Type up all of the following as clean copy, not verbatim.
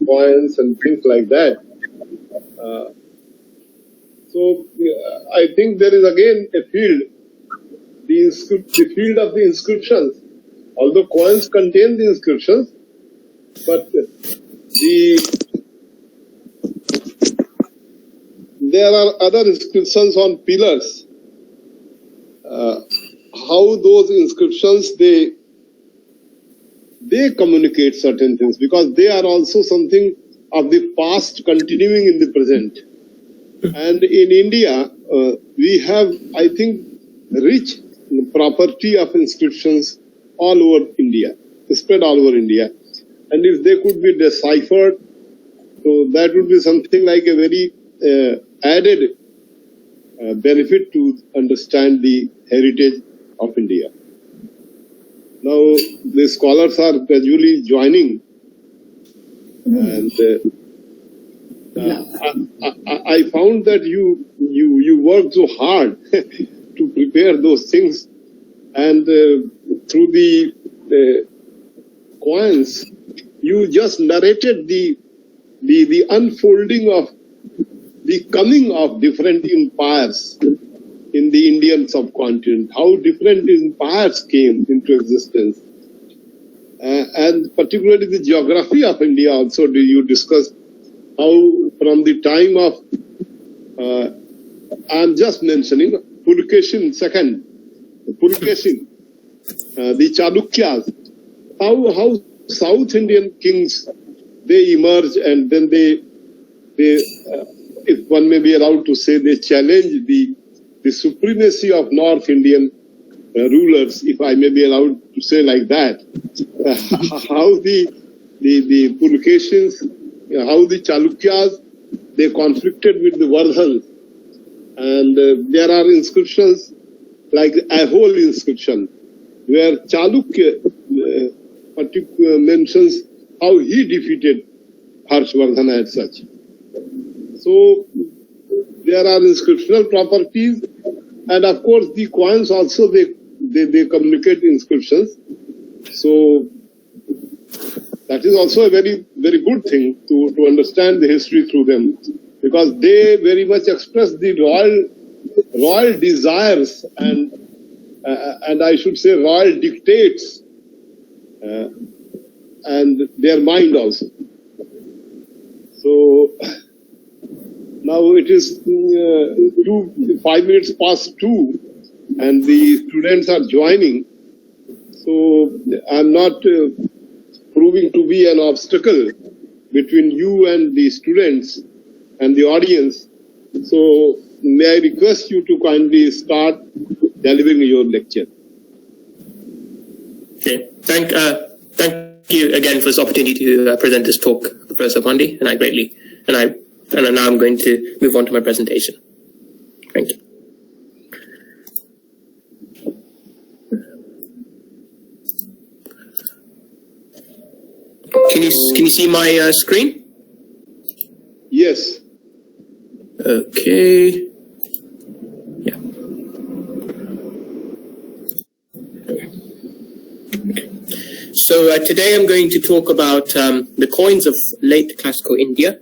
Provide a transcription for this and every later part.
coins and things like that. So I think there is again a field, the field of the inscriptions. Although coins contain the inscriptions, but there are other inscriptions on pillars. How those inscriptions they communicate certain things, because they are also something of the past continuing in the present. And in India, we have, I think, rich property of inscriptions all over India, spread all over India. And if they could be deciphered, so that would be something like a very added benefit to understand the heritage of India. Now, the scholars are gradually joining, and I found that you worked so hard to prepare those things, and through the coins, you just narrated the unfolding of the coming of different empires in the Indian subcontinent, how different empires came into existence, and particularly the geography of India also. Do you discuss how from the time of, I'm just mentioning, Pulkesin second, the Chalukyas, how South Indian kings, they emerged, and then they if one may be allowed to say, they challenged the supremacy of North Indian rulers, if I may be allowed to say like that. How the Pulkeshins, how the Chalukyas, they conflicted with the Vardhans. And there are inscriptions like a whole inscription where Chalukya mentions how he defeated Harshvardhana as such. So there are inscriptional properties, and of course the coins also they communicate inscriptions. So that is also a very, very good thing to understand the history through them, because they very much express the royal desires and I should say royal dictates and their mind also. So now it is 5 minutes past 2, and the students are joining. So I'm not proving to be an obstacle between you and the students and the audience. So may I request you to kindly start delivering your lecture. Okay. Thank you again for this opportunity to present this talk, Professor Pandey, and I greatly, and now I'm going to move on to my presentation. Thank you. Can you see my screen? Yes. Okay. Yeah. So today I'm going to talk about the coins of late classical India,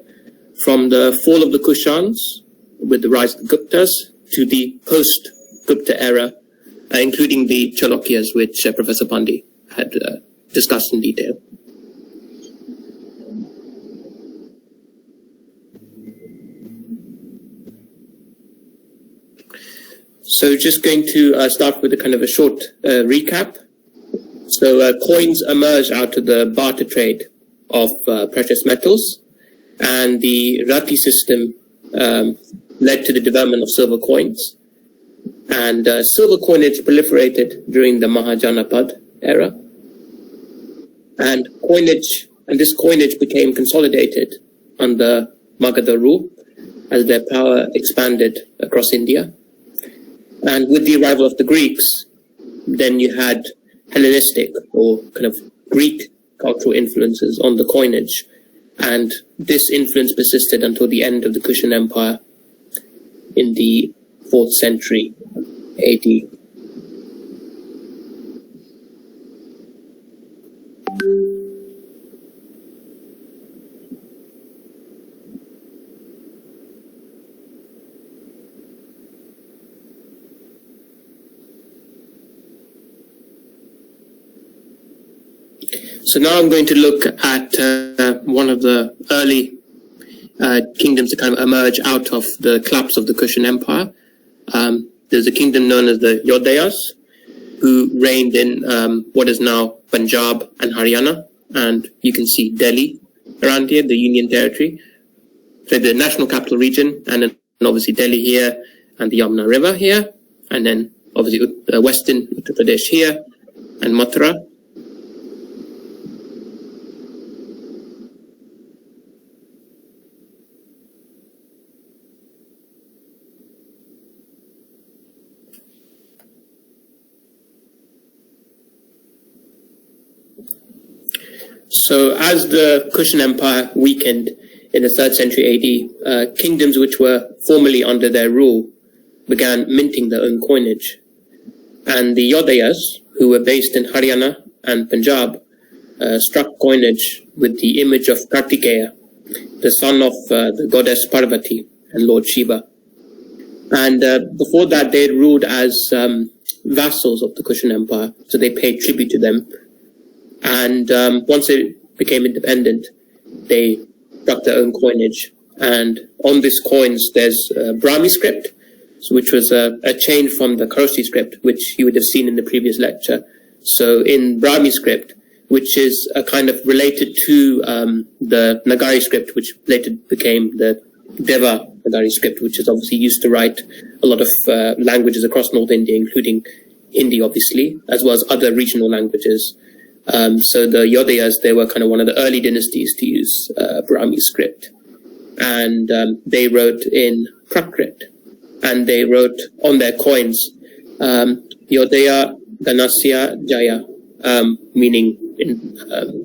from the fall of the Kushans with the rise of the Guptas to the post-Gupta era, including the Chalukyas, which Professor Pandey had discussed in detail. So just going to start with a kind of a short recap. So coins emerged out of the barter trade of precious metals, and the rati system led to the development of silver coins. And silver coinage proliferated during the Mahajanapad era. And this coinage became consolidated under Magadha rule as their power expanded across India. And with the arrival of the Greeks, then you had Hellenistic or kind of Greek cultural influences on the coinage. And this influence persisted until the end of the Kushan Empire in the 4th century AD. So now I'm going to look at one of the early kingdoms to kind of emerge out of the collapse of the Kushan Empire. There's a kingdom known as the Yodayas, who reigned in what is now Punjab and Haryana, and you can see Delhi around here, the Union Territory, so the National Capital Region, and then obviously Delhi here, and the Yamuna River here, and then obviously Western Uttar Pradesh here, and Mathura. So as the Kushan Empire weakened in the 3rd century AD, kingdoms which were formerly under their rule began minting their own coinage. And the Yodayas, who were based in Haryana and Punjab, struck coinage with the image of Kartikeya, the son of the goddess Parvati and Lord Shiva. And before that, they had ruled as vassals of the Kushan Empire, so they paid tribute to them. And once they became independent, they struck their own coinage. And on these coins, there's Brahmi script, which was a change from the Kharosthi script, which you would have seen in the previous lecture. So in Brahmi script, which is a kind of related to the Nagari script, which later became the Deva Nagari script, which is obviously used to write a lot of languages across North India, including Hindi, obviously, as well as other regional languages. So the Yodayas, they were kind of one of the early dynasties to use Brahmi script. And they wrote in Prakrit. And they wrote on their coins, Yodaya Ganasya Jaya, meaning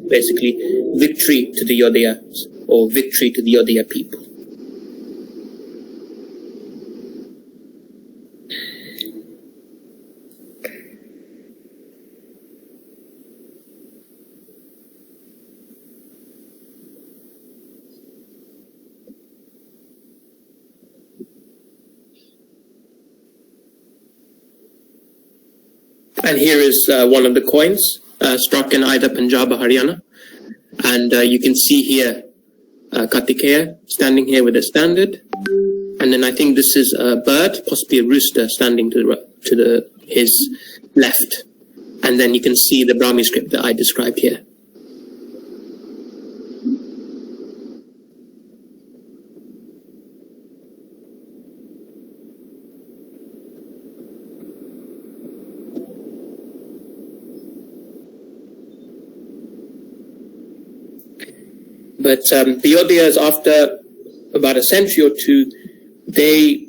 basically victory to the Yodayas, or victory to the Yodaya people. And here is one of the coins struck in either Punjab or Haryana. And you can see here Kartikeya standing here with a standard. And then I think this is a bird, possibly a rooster, standing to his left. And then you can see the Brahmi script that I described here. But the Yodayas, after about a century or two, they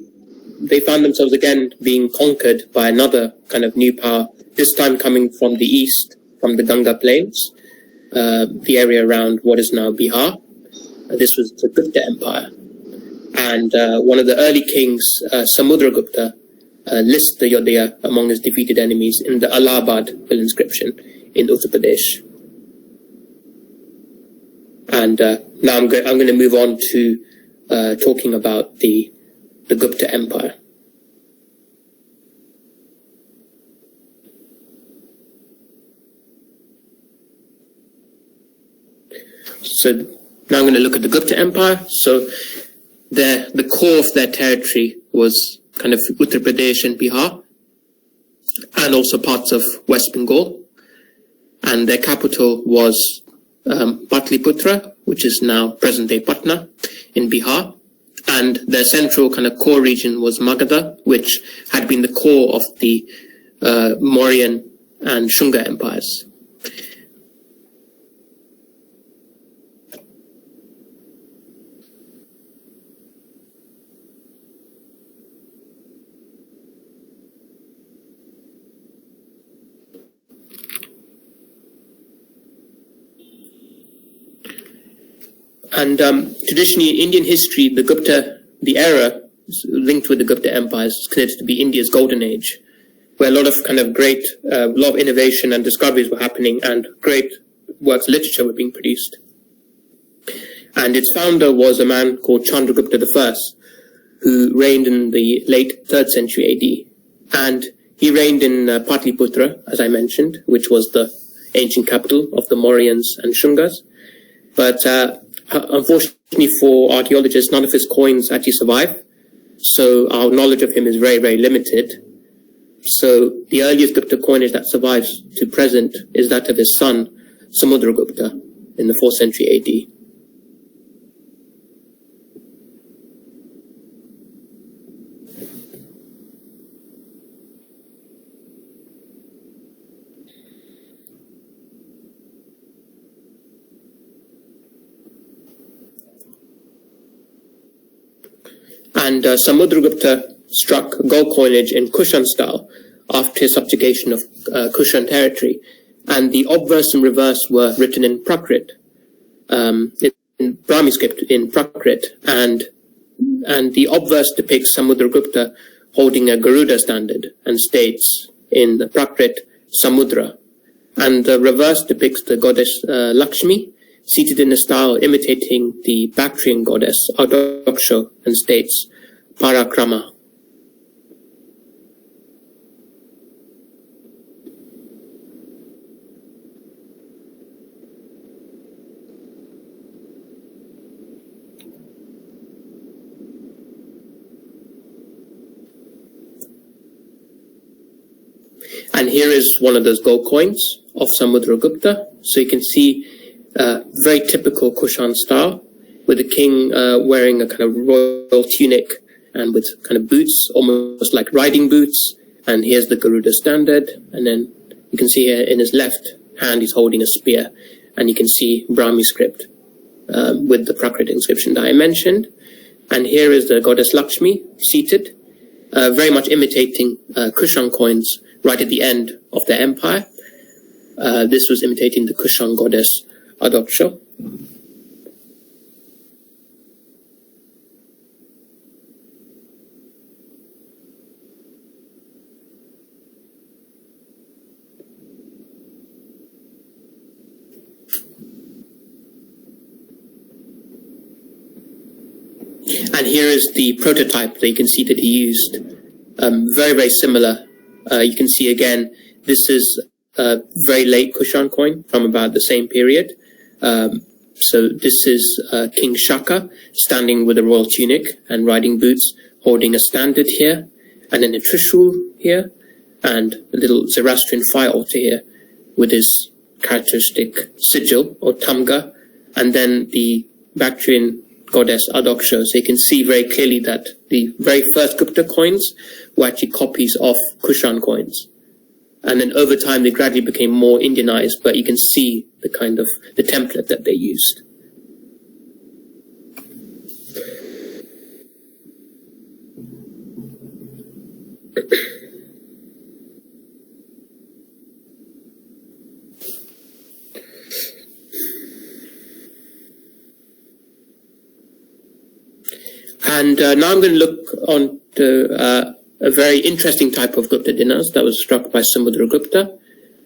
found themselves again being conquered by another kind of new power, this time coming from the east, from the Ganga plains, the area around what is now Bihar. This was the Gupta Empire. And one of the early kings, Samudragupta, lists the Yodaya among his defeated enemies in the Allahabad hill inscription in Uttar Pradesh. And now I'm going to move on to talking about the Gupta Empire. So now I'm going to look at the Gupta Empire. So the core of their territory was kind of Uttar Pradesh and Bihar, and also parts of West Bengal. And their capital was Patliputra, which is now present-day Patna in Bihar. And their central kind of core region was Magadha, which had been the core of the Mauryan and Shunga empires. And traditionally, in Indian history, the era linked with the Gupta Empire is considered to be India's golden age, where a lot of kind of a lot of innovation and discoveries were happening, and great works of literature were being produced. And its founder was a man called Chandragupta F.S.S, who reigned in the late 3rd century AD. And he reigned in Patliputra, as I mentioned, which was the ancient capital of the Mauryans and Shungas. But unfortunately for archaeologists, none of his coins actually survive. So our knowledge of him is very, very limited. So the earliest Gupta coinage that survives to present is that of his son, Samudragupta, in the 4th century AD. And Samudragupta struck gold coinage in Kushan style after his subjugation of Kushan territory, and the obverse and reverse were written in Prakrit, in Brahmi script in Prakrit, and the obverse depicts Samudragupta holding a Garuda standard and states in the Prakrit Samudra, and the reverse depicts the goddess Lakshmi seated in a style imitating the Bactrian goddess Adaksha and states Parakrama. And here is one of those gold coins of Samudragupta. So you can see very typical Kushan style, with the king wearing a kind of royal tunic and with kind of boots, almost like riding boots. And here's the Garuda standard. And then you can see here in his left hand, he's holding a spear. And you can see Brahmi script with the Prakrit inscription that I mentioned. And here is the goddess Lakshmi seated, very much imitating Kushan coins right at the end of the empire. This was imitating the Kushan goddess Adaksha. And here is the prototype that you can see that he used. Very, very similar. You can see again, this is a very late Kushan coin from about the same period. So this is King Shaka standing with a royal tunic and riding boots, holding a standard here, and then a trishul here, and a little Zoroastrian fire altar here with his characteristic sigil or tamga, and then the Bactrian goddess Adaksha. So you can see very clearly that the very first Gupta coins were actually copies of Kushan coins. And then over time, they gradually became more Indianized, but you can see the kind of the template that they used. And now I'm going to look on to a very interesting type of Gupta dinners that was struck by Samudragupta.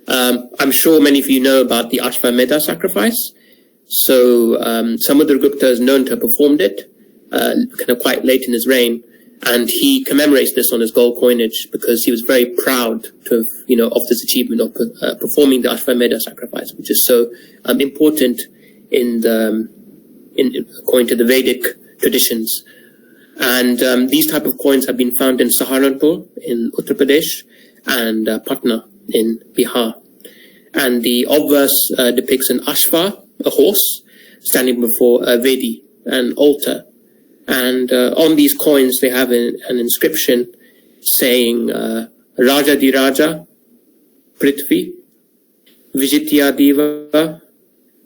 I'm sure many of you know about the Ashvamedha sacrifice. So Samudragupta is known to have performed it kind of quite late in his reign, and he commemorates this on his gold coinage because he was very proud to have, of this achievement of performing the Ashvamedha sacrifice, which is so important according to the Vedic traditions. And these type of coins have been found in Saharanpur in Uttar Pradesh and Patna in Bihar. And the obverse depicts an Ashva, a horse, standing before a Vedi, an altar. And on these coins they have an inscription saying Raja di Raja, Prithvi, Vijitya Diva,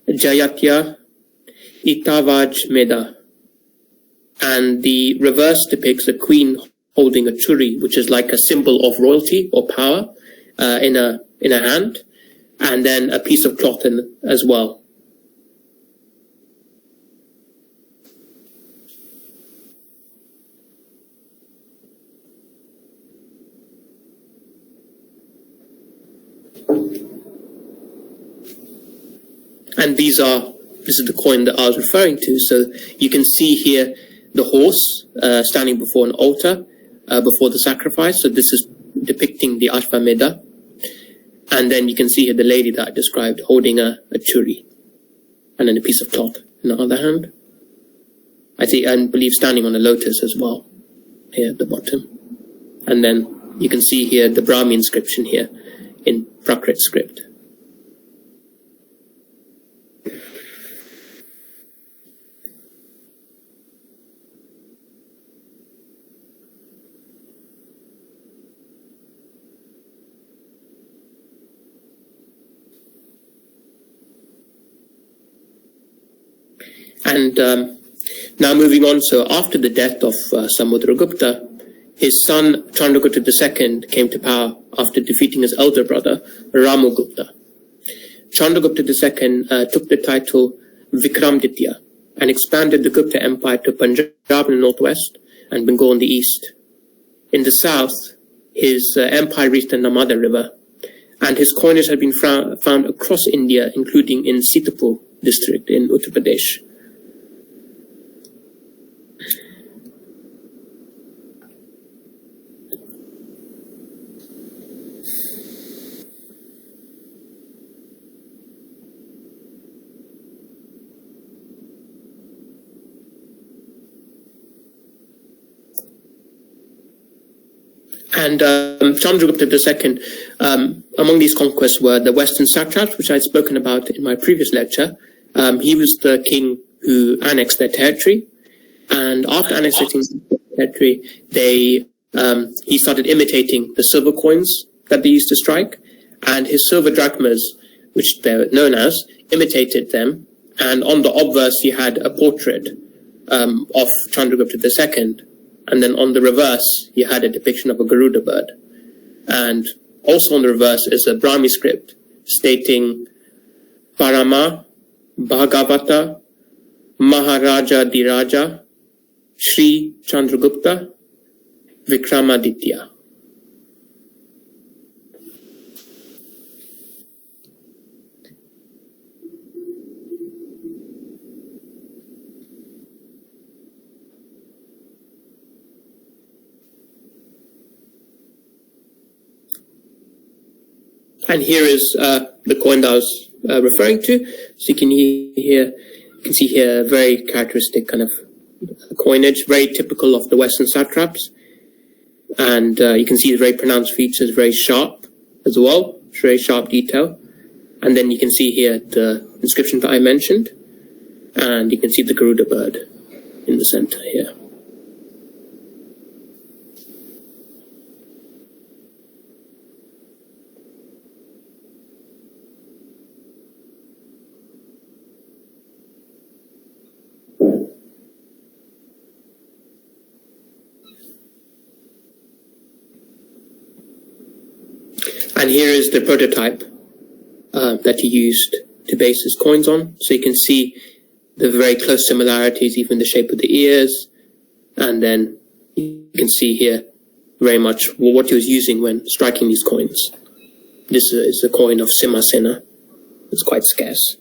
Jayatya, Itavaj Meda. And the reverse depicts a queen holding a churi, which is like a symbol of royalty or power, in a hand, and then a piece of cloth as well. And this is the coin that I was referring to. So you can see here the horse standing before an altar before the sacrifice. So this is depicting the Ashvamedha. And then you can see here the lady that I described holding a churi and then a piece of cloth in the other hand. I believe standing on a lotus as well, here at the bottom. And then you can see here the Brahmi inscription here in Prakrit script. And now moving on, so after the death of Samudragupta, his son Chandragupta II came to power after defeating his elder brother Ramagupta. Chandragupta II took the title Vikramditya and expanded the Gupta Empire to Punjab in the northwest and Bengal in the east. In the south, his empire reached the Narmada River, and his coinage had been found across India, including in Sitapur district in Uttar Pradesh. And Chandragupta II, among these conquests were the Western satraps, which I'd spoken about in my previous lecture. He was the king who annexed their territory, and after annexing their territory, he started imitating the silver coins that they used to strike, and his silver drachmas, which they're known as, imitated them, and on the obverse he had a portrait of Chandragupta II. And then on the reverse, he had a depiction of a Garuda bird. And also on the reverse is a Brahmi script stating Parama Bhagavata Maharaja Diraja Shri Chandragupta Vikramaditya. And here is the coin that I was referring to. So you can see here a very characteristic kind of coinage, very typical of the Western satraps. And you can see the very pronounced features, very sharp as well, very sharp detail. And then you can see here the inscription that I mentioned, and you can see the Garuda bird in the center here. And here is the prototype that he used to base his coins on. So you can see the very close similarities, even the shape of the ears. And then you can see here very much what he was using when striking these coins. This is a coin of Simhasena. It's quite scarce.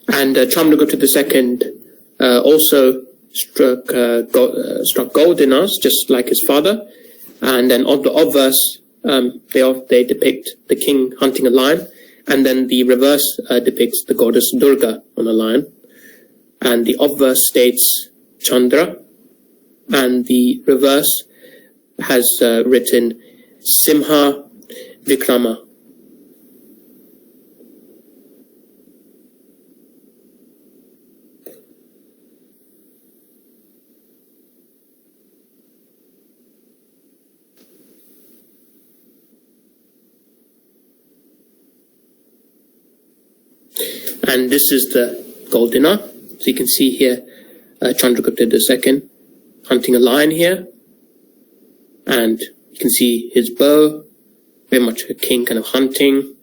And Chandragupta II also struck gold dinars, just like his father. And then on the obverse, they depict the king hunting a lion. And then the reverse depicts the goddess Durga on a lion. And the obverse states Chandra. And the reverse has written Simha Vikrama. And this is the gold dinar. So you can see here Chandragupta II hunting a lion here. And you can see his bow, very much a king kind of hunting.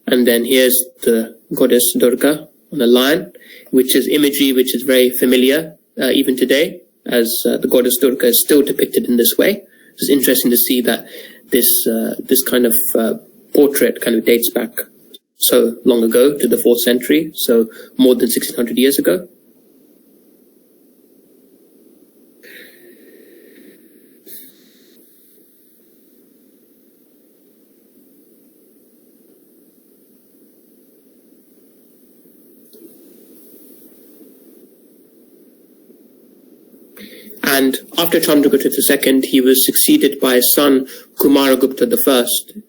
And then here's the goddess Durga on a lion, which is imagery which is very familiar even today, as the goddess Durga is still depicted in this way. It's interesting to see that this kind of portrait kind of dates back so long ago to the 4th century, so more than 1600 years ago. And after Chandragupta II, he was succeeded by his son Kumaragupta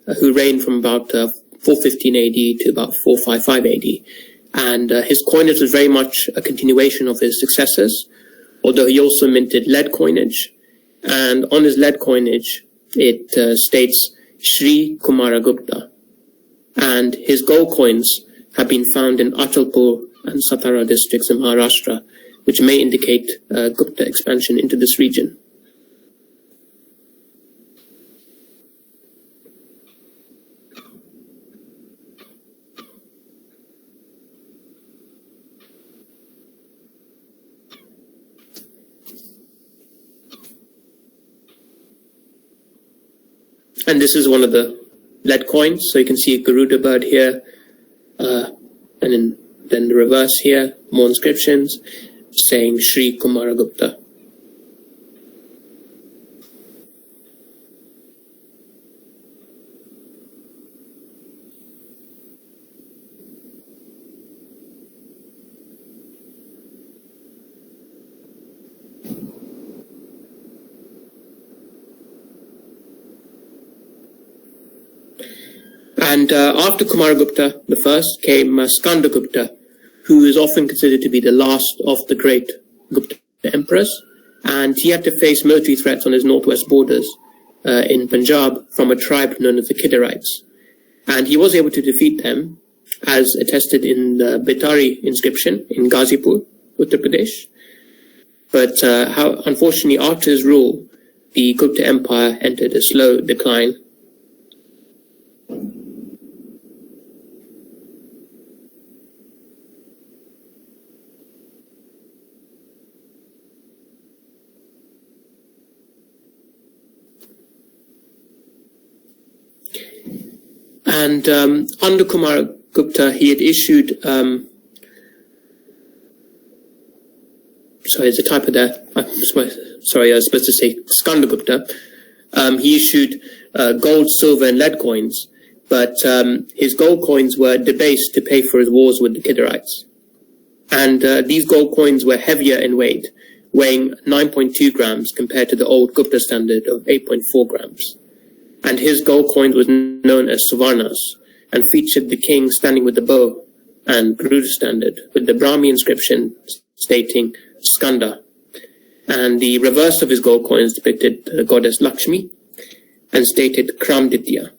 I, who reigned from about 415 AD to about 455 AD. And his coinage was very much a continuation of his successors, although he also minted lead coinage. And on his lead coinage, it states Shri Kumaragupta. And his gold coins have been found in Achalpur and Satara districts in Maharashtra, which may indicate Gupta expansion into this region. And this is one of the lead coins. So you can see a Garuda bird here, and then the reverse here, more inscriptions saying Shri Kumaragupta. And after Kumaragupta I came Skandagupta, who is often considered to be the last of the great Gupta emperors. And he had to face military threats on his northwest borders in Punjab from a tribe known as the Kidarites. And he was able to defeat them, as attested in the Betari inscription in Ghazipur, Uttar Pradesh. But unfortunately, after his rule, the Gupta Empire entered a slow decline. And under Kumaragupta, he had issued, sorry, there's a typo there. Sorry, I was supposed to say Skandagupta. He issued gold, silver, and lead coins, but his gold coins were debased to pay for his wars with the Kidarites. And these gold coins were heavier in weight, weighing 9.2 grams compared to the old Gupta standard of 8.4 grams. And his gold coin was known as Suvarnas and featured the king standing with the bow and Garuda standard with the Brahmi inscription stating Skanda. And the reverse of his gold coins depicted the goddess Lakshmi and stated Kramditya.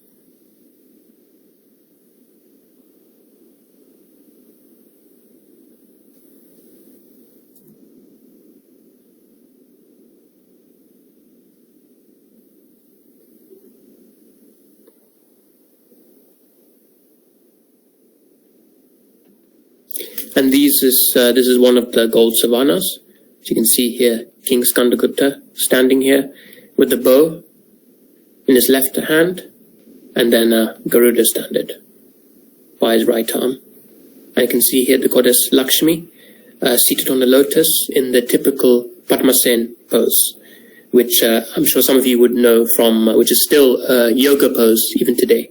And this is one of the gold Savarnas. As you can see here, King Skandagupta standing here with the bow in his left hand, and then Garuda standard by his right arm. And you can see here the goddess Lakshmi seated on a lotus in the typical Padmasen pose, which I'm sure some of you would know from, which is still a yoga pose even today.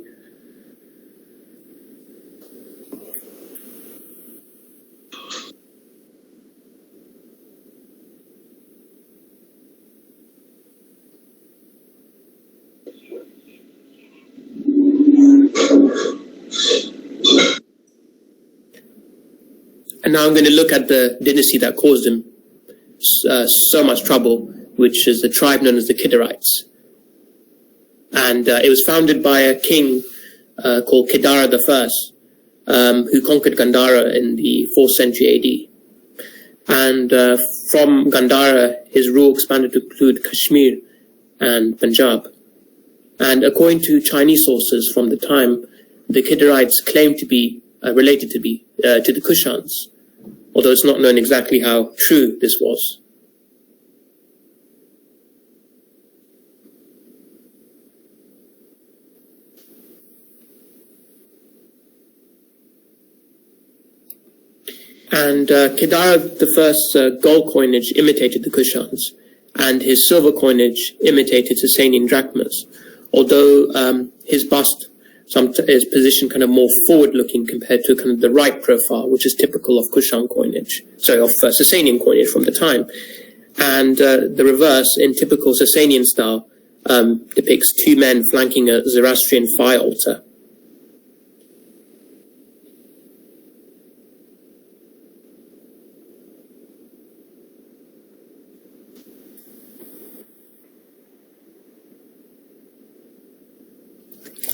And now I'm going to look at the dynasty that caused him so much trouble, which is the tribe known as the Kidarites. And it was founded by a king called Kedara I, who conquered Gandhara in the 4th century AD. And from Gandhara, his rule expanded to include Kashmir and Punjab. And according to Chinese sources from the time, the Kidarites claimed to be related to the Kushans, although it's not known exactly how true this was. And Kedar I's gold coinage imitated the Kushans, and his silver coinage imitated Sasanian drachmas, although his bust is positioned kind of more forward-looking compared to kind of the right profile, which is typical of Kushan coinage, of Sasanian coinage from the time. And the reverse, in typical Sasanian style, depicts two men flanking a Zoroastrian fire altar.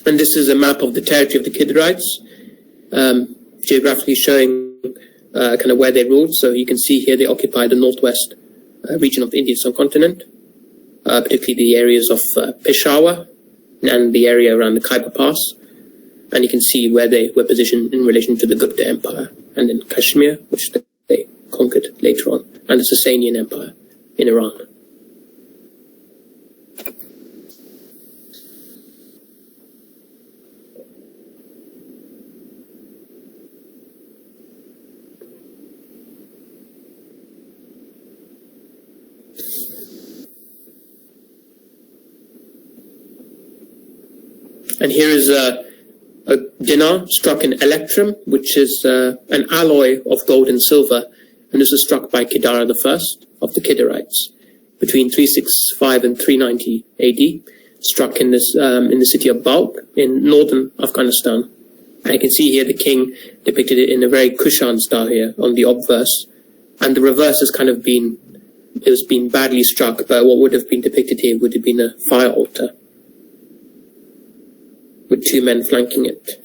And this is a map of the territory of the Kidarites, geographically showing kind of where they ruled. So you can see here they occupy the northwest region of the Indian subcontinent, particularly the areas of Peshawar and the area around the Khyber Pass. And you can see where they were positioned in relation to the Gupta Empire, and then Kashmir, which they conquered later on, and the Sasanian Empire in Iran. And here is a dinar struck in electrum, which is an alloy of gold and silver, and this was struck by Kedar I of the Kidarites between 365 and 390 AD, struck in the city of Balkh in northern Afghanistan. And you can see here the king depicted it in a very Kushan style here on the obverse, and the reverse has kind of been badly struck, but what would have been depicted here would have been a fire altar with two men flanking it.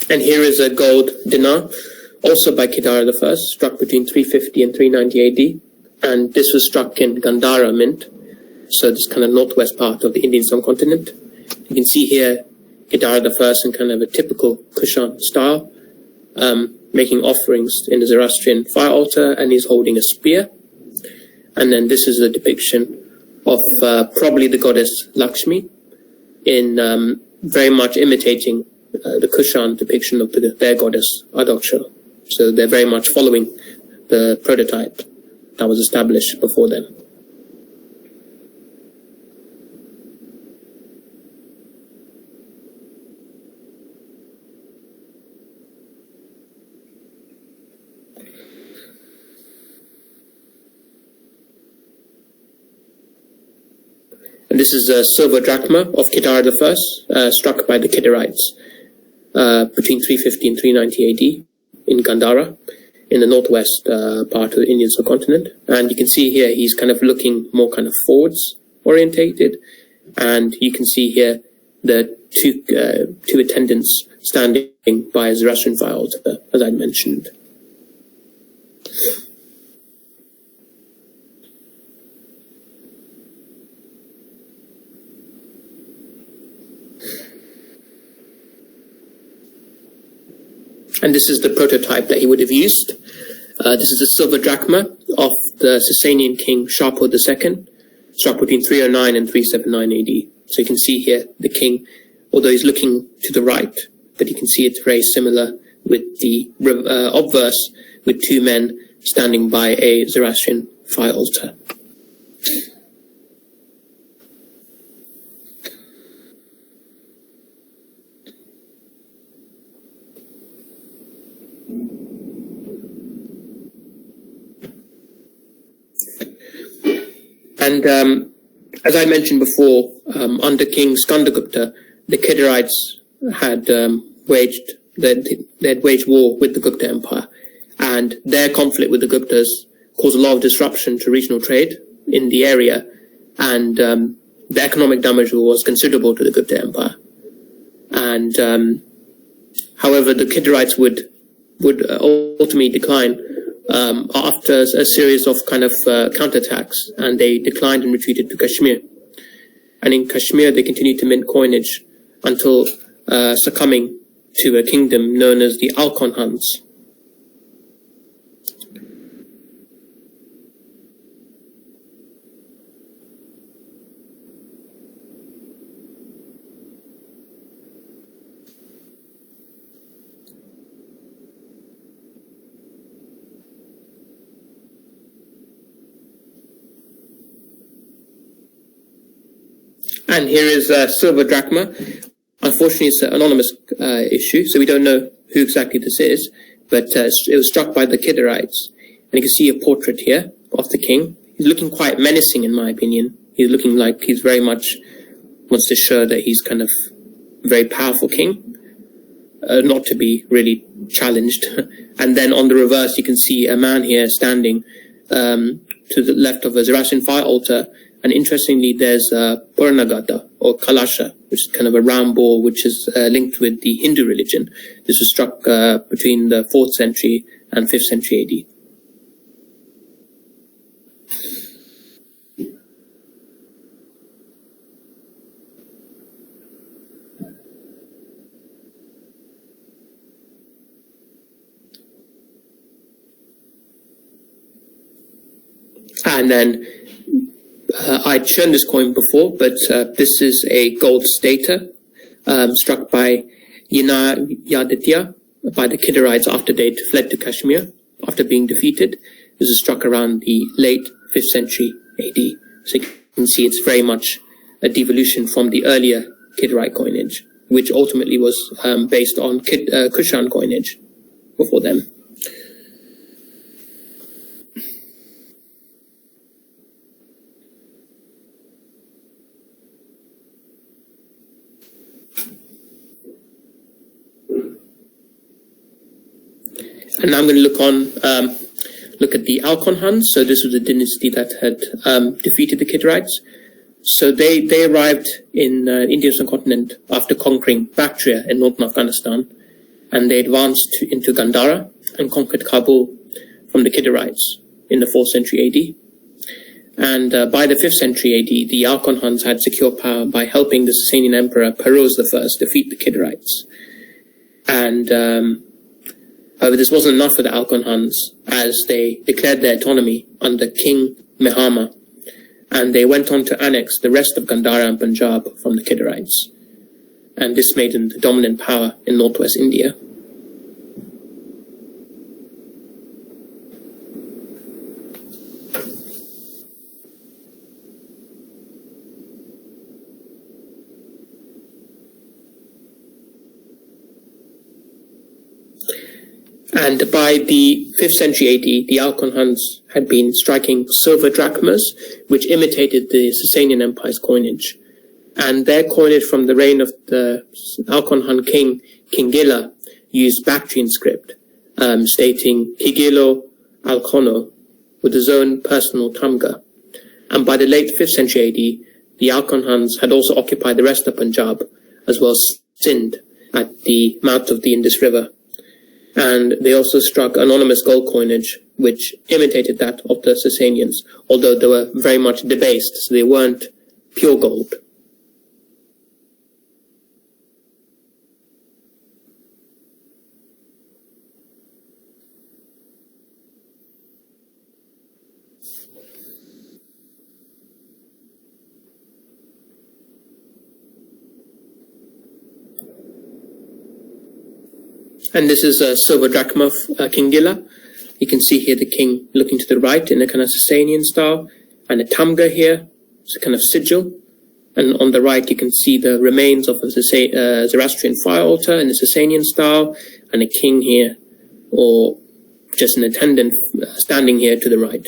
And here is a gold dinar, also by Kedar I, struck between 350 and 390 AD, and this was struck in Gandhara mint, so this kind of northwest part of the Indian subcontinent. You can see here Kedar I in kind of a typical Kushan style, making offerings in the Zoroastrian fire altar, and he's holding a spear. And then this is a depiction of probably the goddess Lakshmi, in very much imitating the Kushan depiction of their goddess Adaksha. So they're very much following the prototype that was established before them. And this is a silver drachma of Kedar I, struck by the Kidarites between 350 and 390 AD in Gandhara, in the northwest part of the Indian subcontinent. And you can see here he's kind of looking more kind of forwards orientated, and you can see here the two attendants standing by a Zoroastrian fire altar, as I mentioned. And this is the prototype that he would have used. This is the silver drachma of the Sasanian king Shapur II, struck between 309 and 379 AD. So you can see here the king, although he's looking to the right, but you can see it's very similar with the obverse, with two men standing by a Zoroastrian fire altar. And as I mentioned before, under King Skandagupta, the Kidarites had waged war with the Gupta Empire, and their conflict with the Guptas caused a lot of disruption to regional trade in the area, and the economic damage was considerable to the Gupta Empire. And however, the Kidarites would ultimately decline after a series of kind of counterattacks, and they declined and retreated to Kashmir. And in Kashmir, they continued to mint coinage until succumbing to a kingdom known as the Alcon Huns. And here is silver drachma. Unfortunately, it's an anonymous issue, so we don't know who exactly this is, but it was struck by the Kidarites. And you can see a portrait here of the king. He's looking quite menacing, in my opinion. He's looking like he's very much wants to show that he's kind of a very powerful king, not to be really challenged. And then on the reverse, you can see a man here standing to the left of a Zoroastrian fire altar. And interestingly, there's Purnagata or Kalasha, which is kind of a round ball, which is linked with the Hindu religion. This was struck between the 4th century and 5th century AD. And then I'd shown this coin before, but this is a gold stater struck by Yaditya by the Kidarites after they'd fled to Kashmir after being defeated. This is struck around the late 5th century AD. So you can see it's very much a devolution from the earlier Kidarite coinage, which ultimately was based on Kushan coinage before them. And now I'm going to look at the Alcon Huns. So this was a dynasty that had defeated the Kidarites. So they arrived in the Indian subcontinent after conquering Bactria in northern Afghanistan, and they advanced into Gandhara and conquered Kabul from the Kidarites in the 4th century AD. And by the 5th century AD, the Alcon Huns had secured power by helping the Sasanian emperor Peruz I defeat the Kidarites. And however, this wasn't enough for the Alcon Huns, as they declared their autonomy under King Mehama, and they went on to annex the rest of Gandhara and Punjab from the Kidarites. And this made them the dominant power in northwest India. And by the 5th century AD, the Alcon Huns had been striking silver drachmas, which imitated the Sasanian Empire's coinage. And their coinage from the reign of the Alcon Hun king, Kingila, used Bactrian script, stating Kigilo Alcono, with his own personal tamga. And by the late 5th century AD, the Alcon Huns had also occupied the rest of Punjab, as well as Sindh, at the mouth of the Indus River. And they also struck anonymous gold coinage, which imitated that of the Sasanians, although they were very much debased, so they weren't pure gold. And this is a silver drachma of Kingila. You can see here the king looking to the right in a kind of Sasanian style, and a tamga here, it's a kind of sigil. And on the right you can see the remains of a Zoroastrian fire altar in the Sasanian style, and a king here, or just an attendant standing here to the right.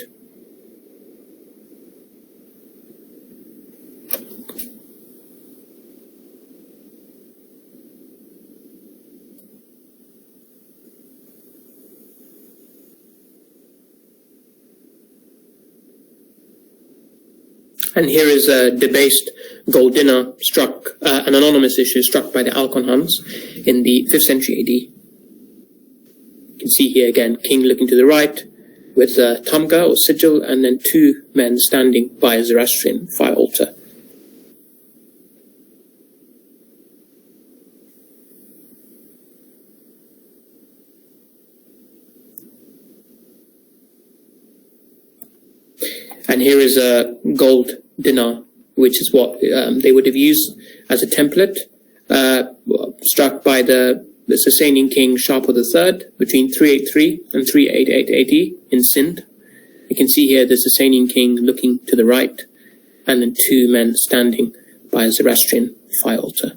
And here is a debased gold dinner struck, an anonymous issue struck by the Alcon Huns in the 5th century AD. You can see here again, king looking to the right with a tamga or sigil, and then two men standing by a Zoroastrian fire altar. And here is a gold dinar, which is what they would have used as a template, struck by the Sasanian king Shapur III between 383 and 388 AD in Sindh. You can see here the Sasanian king looking to the right, and then two men standing by a Zoroastrian fire altar.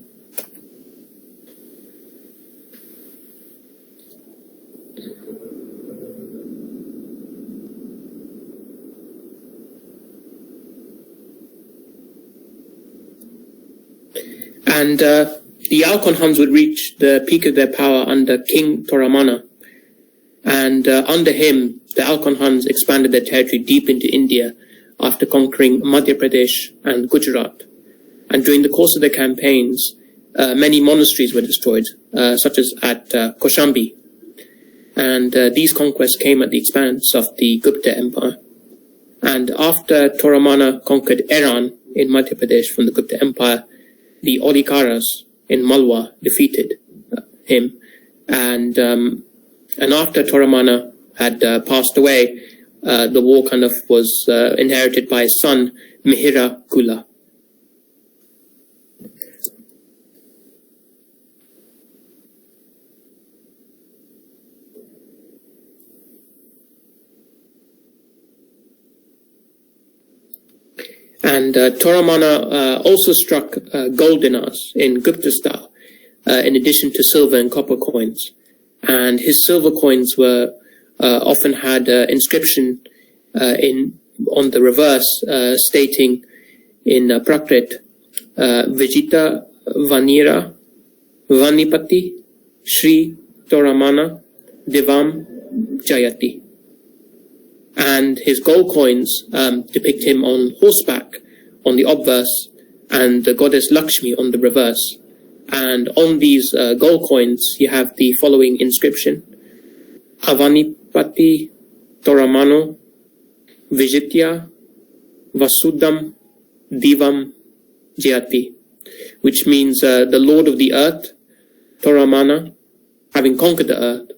And the Alcon Huns would reach the peak of their power under King Toramana. And under him, the Alcon Huns expanded their territory deep into India after conquering Madhya Pradesh and Gujarat. And during the course of their campaigns, many monasteries were destroyed, such as at Kaushambi. And these conquests came at the expense of the Gupta Empire. And after Toramana conquered Iran in Madhya Pradesh from the Gupta Empire, the Odikaras in Malwa defeated him. And after Toramana had passed away, the war kind of was inherited by his son, Mihira Kula. And Toramana also struck gold dinars in Gupta style, in addition to silver and copper coins. And his silver coins were often had inscription on the reverse stating in Prakrit, Vijita Vanira Vanipati Shri Toramana Divam Jayati. And his gold coins depict him on horseback on the obverse and the goddess Lakshmi on the reverse. And on these gold coins, you have the following inscription: Avanipati Toramano Vijitya Vasudam Divam Jayati, which means the Lord of the earth, Toramana, having conquered the earth,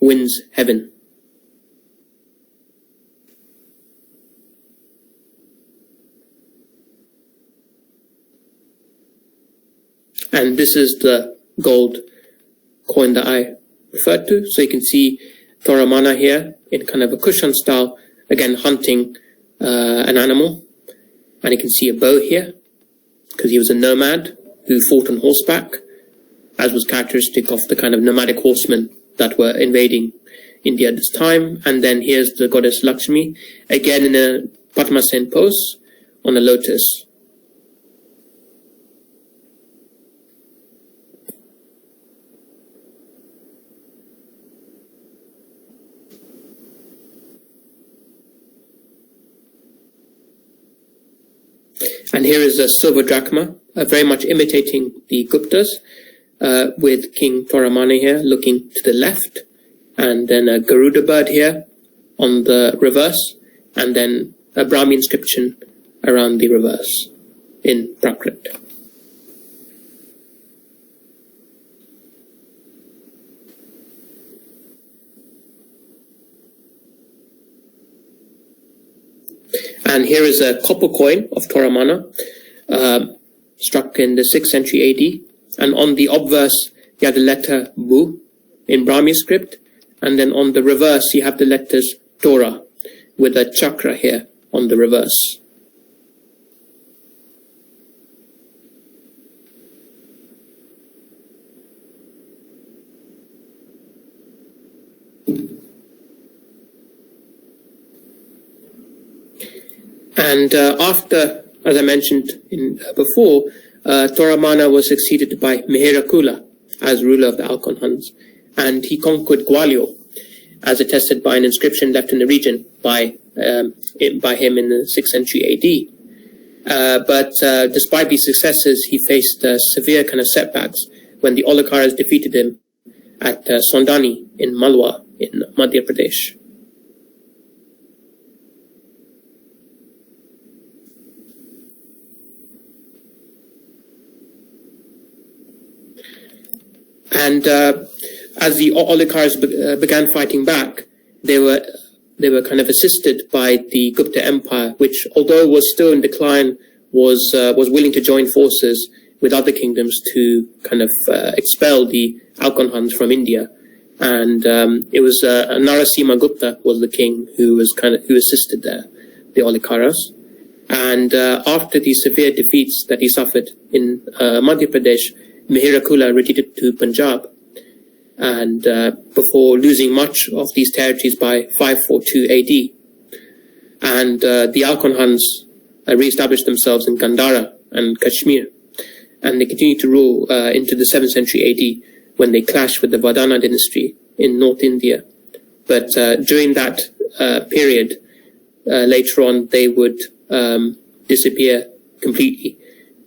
wins heaven. And this is the gold coin that I referred to. So you can see Toramana here in kind of a Kushan style, again hunting an animal. And you can see a bow here, because he was a nomad who fought on horseback, as was characteristic of the kind of nomadic horsemen that were invading India at this time. And then here's the goddess Lakshmi, again in a Padmasen pose on a lotus. And here is a silver drachma, very much imitating the Guptas, with King Toramana here looking to the left, and then a Garuda bird here on the reverse, and then a Brahmi inscription around the reverse in Prakrit. And here is a copper coin of Toramana, struck in the 6th century AD. And on the obverse, you have the letter Bu in Brahmi script. And then on the reverse, you have the letters Tora, with a chakra here on the reverse. And after, as I mentioned before, Toramana was succeeded by Mihira Kula as ruler of the Alcon Huns. And he conquered Gwalior, as attested by an inscription left in the region by him in the 6th century AD. But despite these successes, he faced severe kind of setbacks when the Olikaras defeated him at Sondani in Malwa in Madhya Pradesh. And as the Olikaras began fighting back, they were they were kind of assisted by the Gupta Empire, which, although was still in decline, was willing to join forces with other kingdoms to kind of expel the Alkon Huns from India. And it was Narasimha Gupta was the king who assisted there, the Olikaras. And after the severe defeats that he suffered in Madhya Pradesh, Mihirakula retreated to Punjab, and before losing much of these territories by 542 AD. And the Alkon Huns re-established themselves in Gandhara and Kashmir, and they continued to rule into the 7th century AD, when they clashed with the Vardhana dynasty in North India. But during that period, later on, they would disappear completely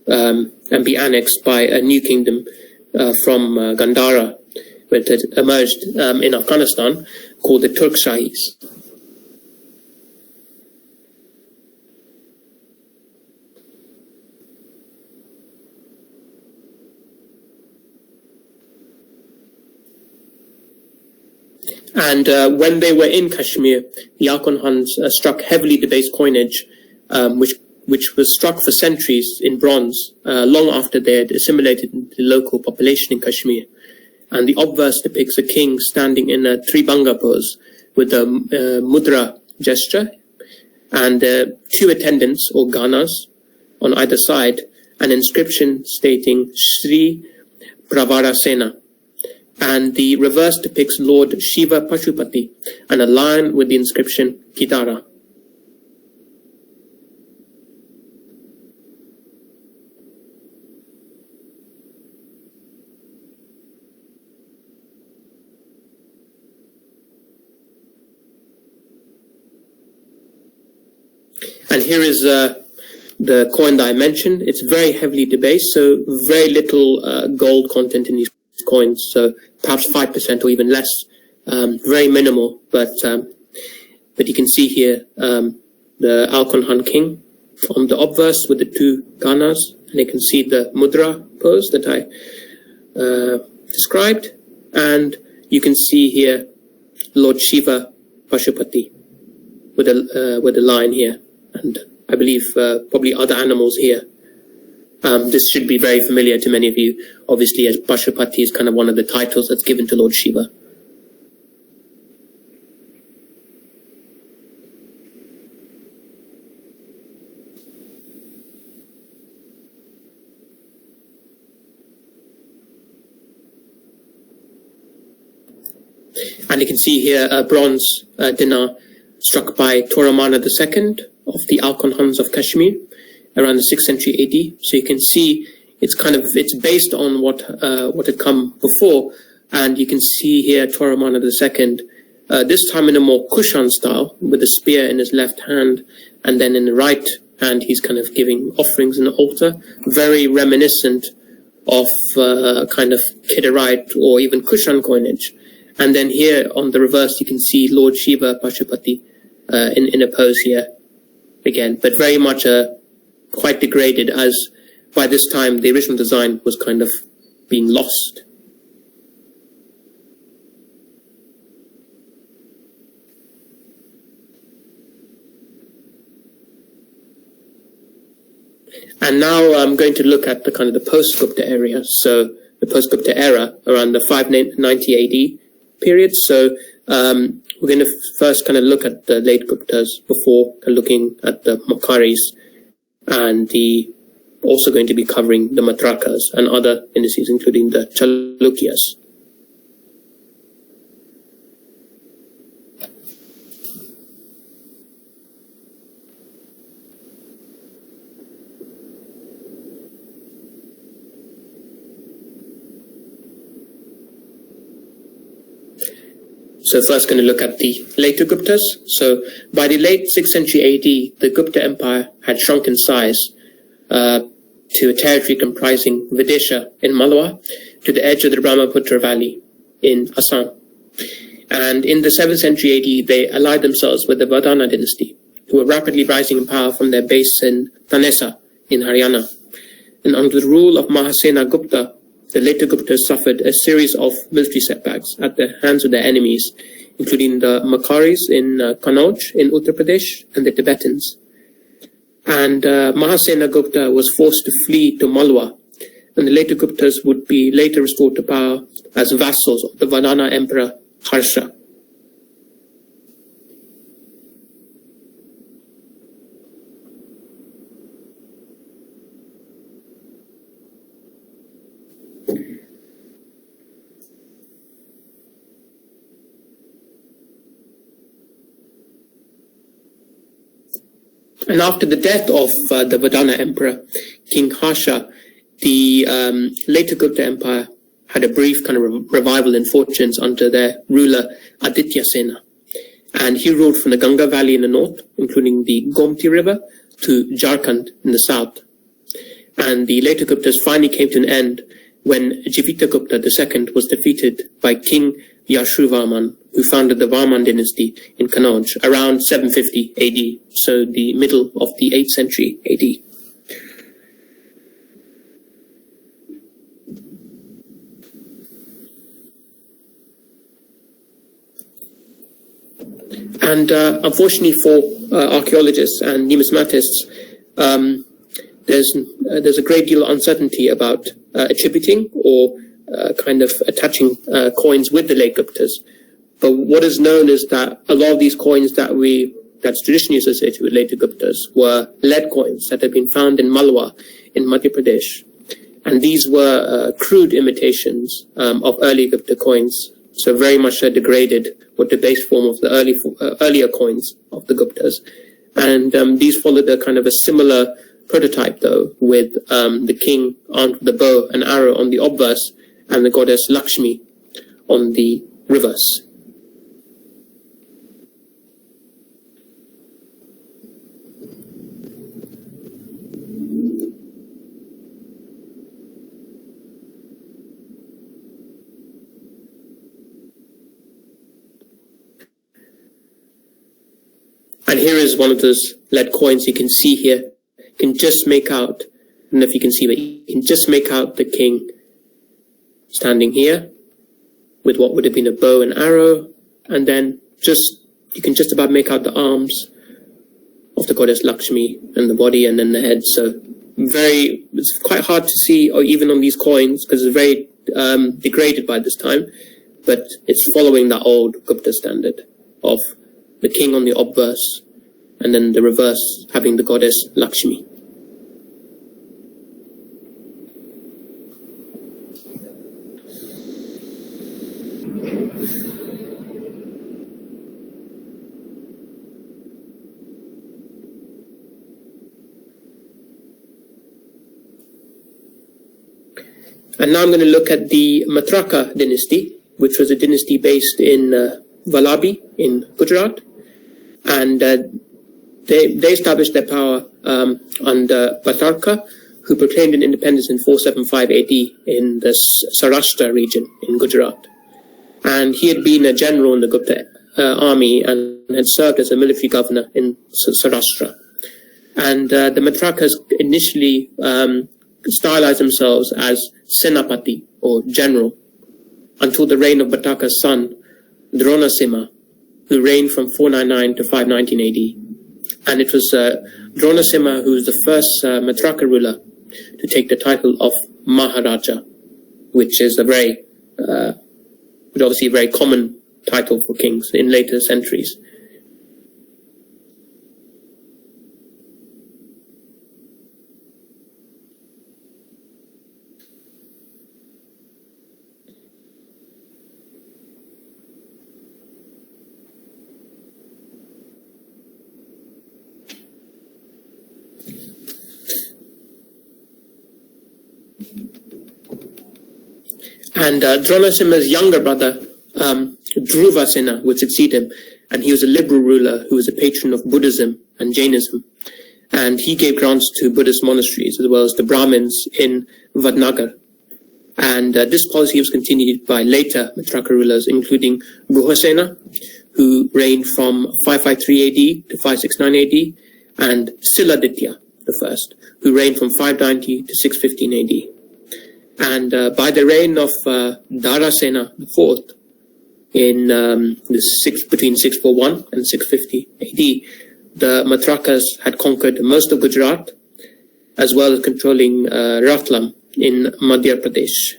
and be annexed by a new kingdom from Gandhara, which had emerged in Afghanistan, called the Turkshahis. And when they were in Kashmir, the Alkon Huns struck heavily debased coinage, which was struck for centuries in bronze, long after they had assimilated into the local population in Kashmir. And the obverse depicts a king standing in a Tribhanga pose with a mudra gesture, and two attendants or ganas on either side, an inscription stating Shri Pravara Sena. And the reverse depicts Lord Shiva Pashupati and a lion with the inscription Kitara. And here is the coin that I mentioned. It's very heavily debased, so very little gold content in these coins, so perhaps 5% or even less, very minimal. But you can see here the Alkon Han king on the obverse with the two ganas, and you can see the mudra pose that I described, and you can see here Lord Shiva Pashupati with a lion here, and I believe probably other animals here. This should be very familiar to many of you, obviously, as Pashupati is kind of one of the titles that's given to Lord Shiva. And you can see here a bronze dinar struck by Toramana II of the Alkon Huns of Kashmir around the 6th century AD. So you can see it's based on what had come before, and you can see here Toramana II, this time in a more Kushan style, with a spear in his left hand, and then in the right hand he's kind of giving offerings in the altar, very reminiscent of kind of Kidarite or even Kushan coinage. And then here on the reverse you can see Lord Shiva Pashupati in a pose here again, but very much quite degraded, as by this time the original design was kind of being lost. And now I'm going to look at the kind of the post-Gupta area, so the post-Gupta era around the 590 AD period. So we're going to first kind of look at the late Guptas before looking at the Makaris, and also going to be covering the Matrakas and other dynasties, including the Chalukyas. So first going to look at the later Guptas. So by the late 6th century AD, the Gupta Empire had shrunk in size to a territory comprising Vidisha in Malwa to the edge of the Brahmaputra Valley in Assam. And in the 7th century AD, they allied themselves with the Vardhana dynasty, who were rapidly rising in power from their base in Thanesa in Haryana. And under the rule of Mahasena Gupta, the later Guptas suffered a series of military setbacks at the hands of their enemies including the Makaris in Kannauj in Uttar Pradesh and the Tibetans. And Mahasena Gupta was forced to flee to Malwa, and the later Guptas would be later restored to power as vassals of the Vardhana Emperor Harsha. And after the death of the Vardhana Emperor, King Harsha, the later Gupta Empire had a brief kind of revival in fortunes under their ruler Aditya Sena. And he ruled from the Ganga Valley in the north, including the Gomti River, to Jharkhand in the south. And the later Guptas finally came to an end when Jivita Gupta II was defeated by King Yashovarman, who founded the Varman dynasty in Kannauj around 750 AD, so the middle of the 8th century AD. And unfortunately for archaeologists and numismatists, there's a great deal of uncertainty about attributing or kind of attaching coins with the late Guptas. But what is known is that a lot of these coins that's traditionally associated with later Guptas were lead coins that had been found in Malwa in Madhya Pradesh. And these were crude imitations of early Gupta coins, so very much degraded with the base form of the earlier coins of the Guptas. And these followed a kind of a similar prototype, though, with the king armed with the bow and arrow on the obverse and the goddess Lakshmi on the reverse. And here is one of those lead coins you can see here. You can just make out, I don't know if you can see, but you can just make out the king standing here with what would have been a bow and arrow, and then you can just about make out the arms of the goddess Lakshmi and the body and then the head. So it's quite hard to see, or even on these coins, because it's very degraded by this time, but it's following that old Gupta standard of the king on the obverse, and then the reverse having the goddess Lakshmi. And now I'm going to look at the Matraka dynasty, which was a dynasty based in Vallabhi in Gujarat. And they established their power under Bhatarka, who proclaimed an independence in 475 AD in the Saurashtra region in Gujarat. And he had been a general in the Gupta army and had served as a military governor in Saurashtra. And the Matrakas initially stylized themselves as Senapati, or general, until the reign of Bhattaka's son, Dronasimha, who reigned from 499 to 519 AD. And it was Dronasimha who was the first Matraka ruler to take the title of Maharaja, which is obviously a very common title for kings in later centuries. And Dronasimha's younger brother, Dhruvasena, would succeed him, and he was a liberal ruler who was a patron of Buddhism and Jainism. And he gave grants to Buddhist monasteries as well as the Brahmins in Vadnagar. And this policy was continued by later Matraka rulers, including Guhasena, who reigned from 553 AD to 569 AD, and Siladitya I, who reigned from 590 to 615 AD. And by the reign of Dharasena IV, between 641 and 650 AD, the Matrakas had conquered most of Gujarat, as well as controlling Ratlam in Madhya Pradesh.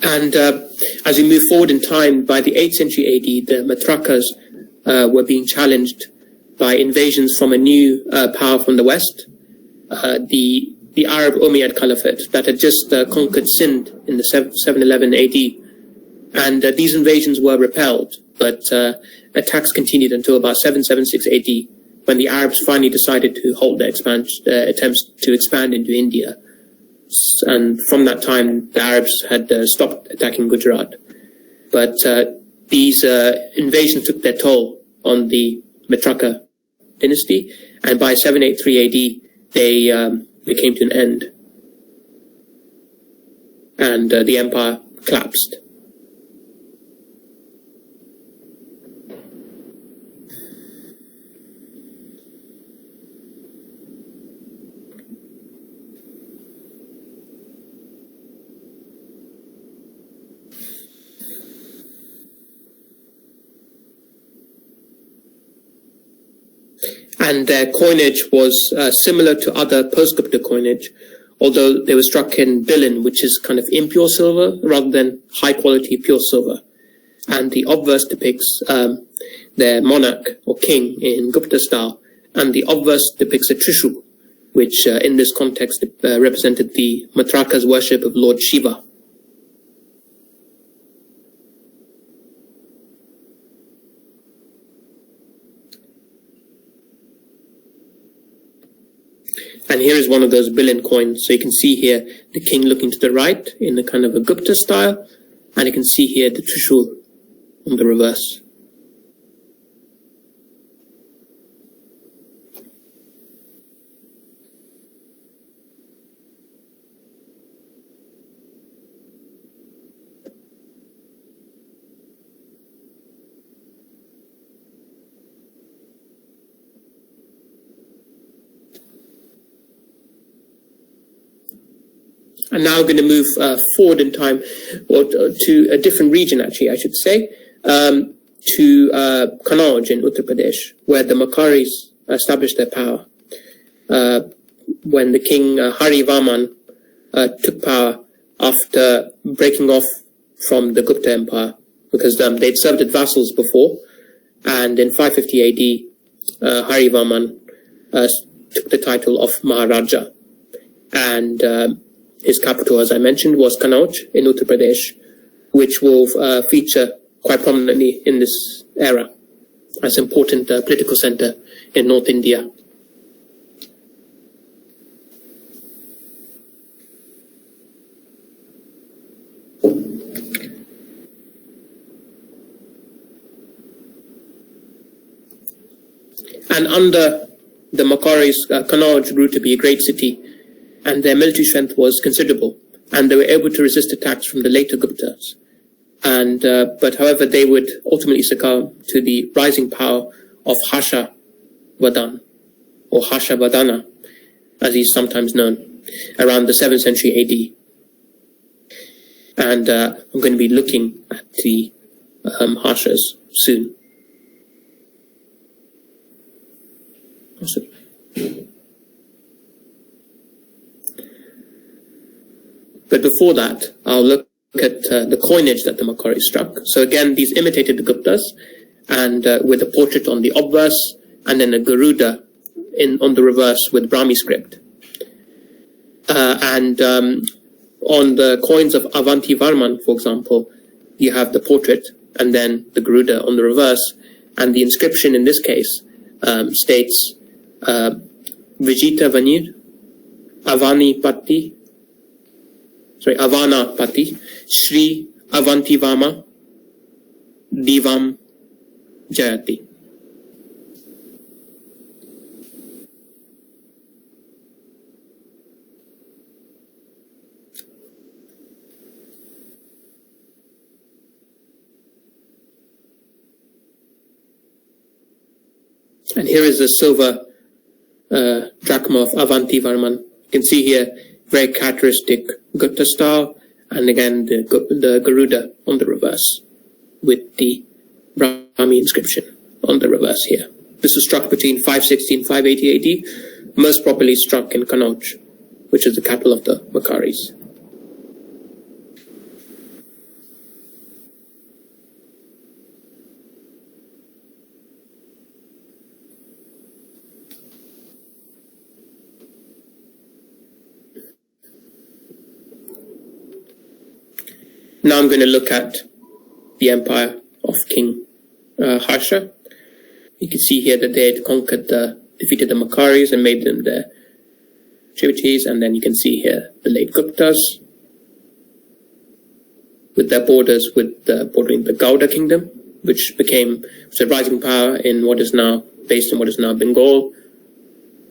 And as we move forward in time, by the 8th century AD, the Matrakas were being challenged by invasions from a new power from the west, the Arab Umayyad Caliphate that had just conquered Sindh in the 711 AD. And these invasions were repelled, but attacks continued until about 776 AD, when the Arabs finally decided to halt their attempts to expand into India. And from that time, the Arabs had stopped attacking Gujarat. But these invasions took their toll on the Matraka dynasty, and by 783 AD, they came to an end, and the empire collapsed. And their coinage was similar to other post-Gupta coinage, although they were struck in bilin, which is kind of impure silver rather than high-quality pure silver. And the obverse depicts their monarch or king in Gupta style, and the obverse depicts a Trishul, which in this context represented the Matraka's worship of Lord Shiva. And here is one of those billion coins. So you can see here the king looking to the right in a kind of a Gupta style, and you can see here the Trishul on the reverse. And now we're going to move forward in time, or to a different region, actually, I should say, to Kannauj in Uttar Pradesh, where the Makaris established their power. When the king Hari Varman took power after breaking off from the Gupta Empire, because they'd served as vassals before, and in 550 AD, Hari Varman took the title of Maharaja, and his capital, as I mentioned, was Kannauj in Uttar Pradesh, which will feature quite prominently in this era as an important political center in North India. And under the Makaris, Kannauj grew to be a great city, and their military strength was considerable, and they were able to resist attacks from the later Guptas. And but however, they would ultimately succumb to the rising power of Harsha Vardhan, or Harsha Vardhana, as he's sometimes known, around the 7th century AD. And I'm going to be looking at the Harshas soon. But before that, I'll look at the coinage that the Makaris struck. So again, these imitated the Guptas, and with a portrait on the obverse, and then a Garuda on the reverse with Brahmi script. And on the coins of Avanti Varman, for example, you have the portrait, and then the Garuda on the reverse, and the inscription in this case states Vijita Vanir, Avana Pati, Shri Avanti Vama, Divam Jayati. And here is the silver drachma of Avanti Varman. You can see here very characteristic Gupta style, and again the Garuda on the reverse with the Brahmi inscription on the reverse here. This was struck between 560 and 580 AD, most probably struck in Kannauj, which is the capital of the Makkaris. Now I'm going to look at the empire of King Harsha. You can see here that they had defeated the Makkaris and made them their tributaries, and then you can see here the late Guptas with their borders bordering the Gauda kingdom, which became a rising power in what is now based in what is now Bengal.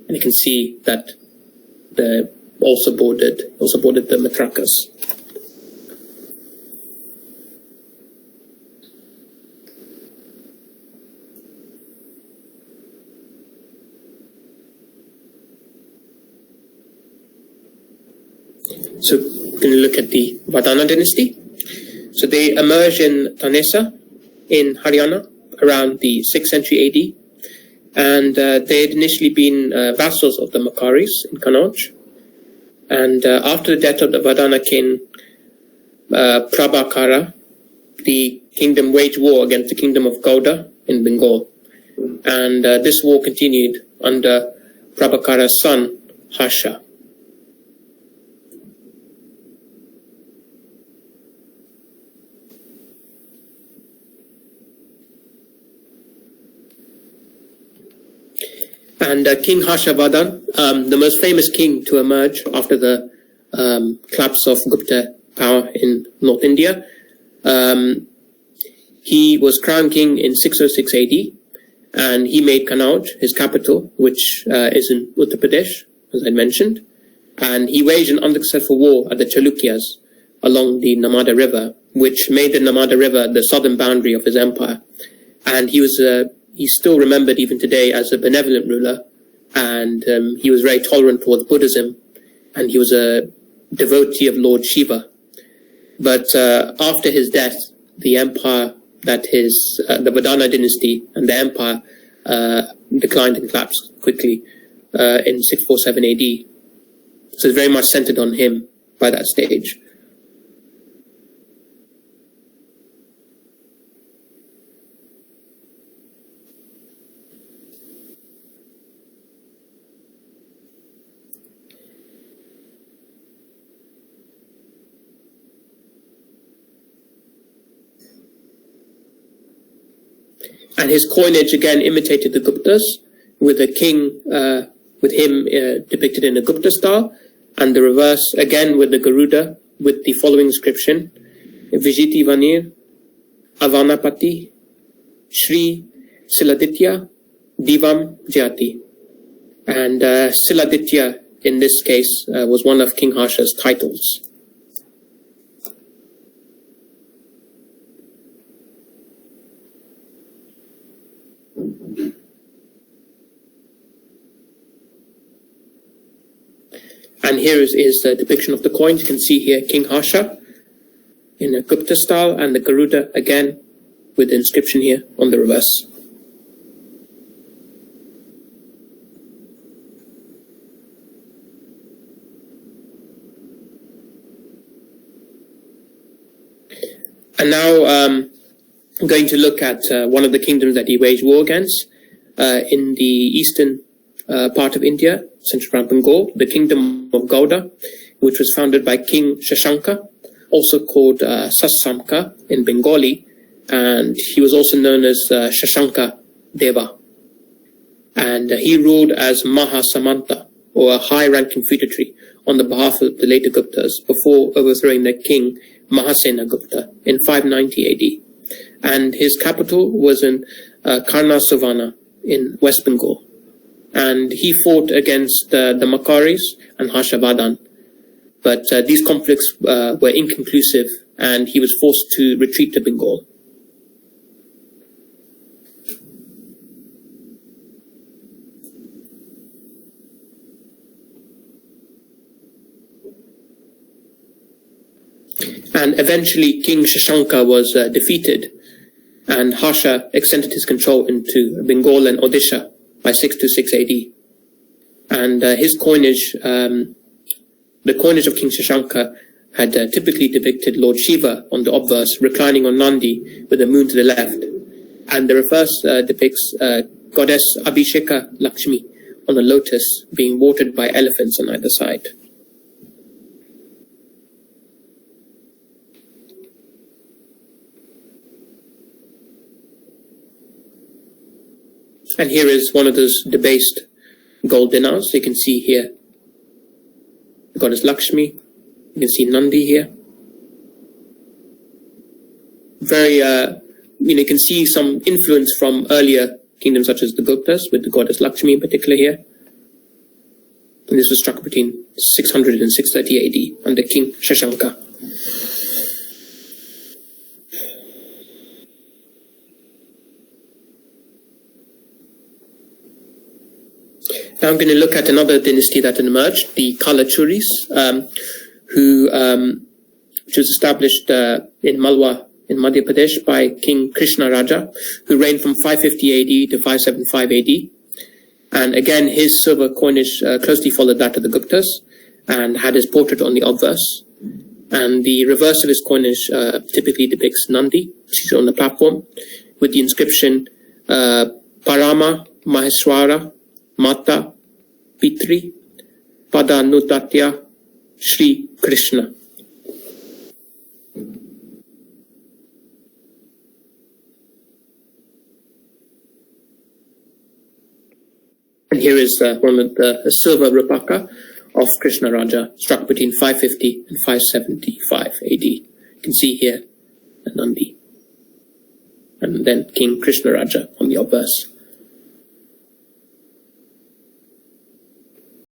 And you can see that they also bordered the Matrakas. So we're going to look at the Vardhana dynasty. So they emerged in Tanesa in Haryana around the 6th century AD, and they had initially been vassals of the Makkaris in Kannauj. And after the death of the Vardhana king Prabhakara, the kingdom waged war against the kingdom of Gauda in Bengal. And this war continued under Prabhakara's son, Harsha. And King Harshavardhan, the most famous king to emerge after the collapse of Gupta power in North India, he was crowned king in 606 AD, and he made Kannauj his capital, which is in Uttar Pradesh, as I mentioned. And he waged an unsuccessful war at the Chalukyas along the Narmada River, which made the Narmada River the southern boundary of his empire. And he's still remembered even today as a benevolent ruler, and he was very tolerant towards Buddhism, and he was a devotee of Lord Shiva. But after his death, the empire the Vardhana dynasty and the empire declined and collapsed quickly in 647 AD. So it's very much centered on him by that stage. And his coinage again imitated the Guptas, with a king, with him depicted in a Gupta style, and the reverse again with the Garuda, with the following inscription: Vijiti Vanir, Avanapati, Shri Siladitya, Divam Jyati. And Siladitya, in this case, was one of King Harsha's titles. And here is the depiction of the coins. You can see here King Harsha in a Gupta style, and the Garuda again with the inscription here on the reverse. And now I'm going to look at one of the kingdoms that he waged war against in the eastern part of India, central around Bengal, the kingdom of Gauda, which was founded by King Shashanka, also called Sasamka in Bengali, and he was also known as Shashanka Deva. And he ruled as Mahasamanta, or a high-ranking feudatory, on the behalf of the later Guptas, before overthrowing their king Mahasena Gupta in 590 AD. And his capital was in Karnasovana in West Bengal. And he fought against the Makkaris and Harshavardhan. But these conflicts were inconclusive, and he was forced to retreat to Bengal. And eventually King Shashanka was defeated, and Harsha extended his control into Bengal and Odisha by 626 AD. And his coinage, the coinage of King Shashanka, had typically depicted Lord Shiva on the obverse, reclining on Nandi with the moon to the left. And the reverse depicts goddess Abhisheka Lakshmi on a lotus being watered by elephants on either side. And here is one of those debased gold dinars. You can see here the goddess Lakshmi. You can see Nandi here. Very, you can see some influence from earlier kingdoms such as the Guptas, with the goddess Lakshmi in particular here. And this was struck between 600 and 630 AD under King Shashanka. Now I'm going to look at another dynasty that emerged, the Kalachuris, which was established in Malwa in Madhya Pradesh by King Krishna Raja, who reigned from 550 AD to 575 AD. And again, his silver coinage closely followed that of the Guptas and had his portrait on the obverse. And the reverse of his coinage typically depicts Nandi, which is on the platform, with the inscription Parama Maheswara Mata Pitri Padanutatya Shri Krishna. And here is one of the silver replica of Krishna Raja, struck between 550 and 575 AD. You can see here Nandi, and then King Krishna Raja on the obverse.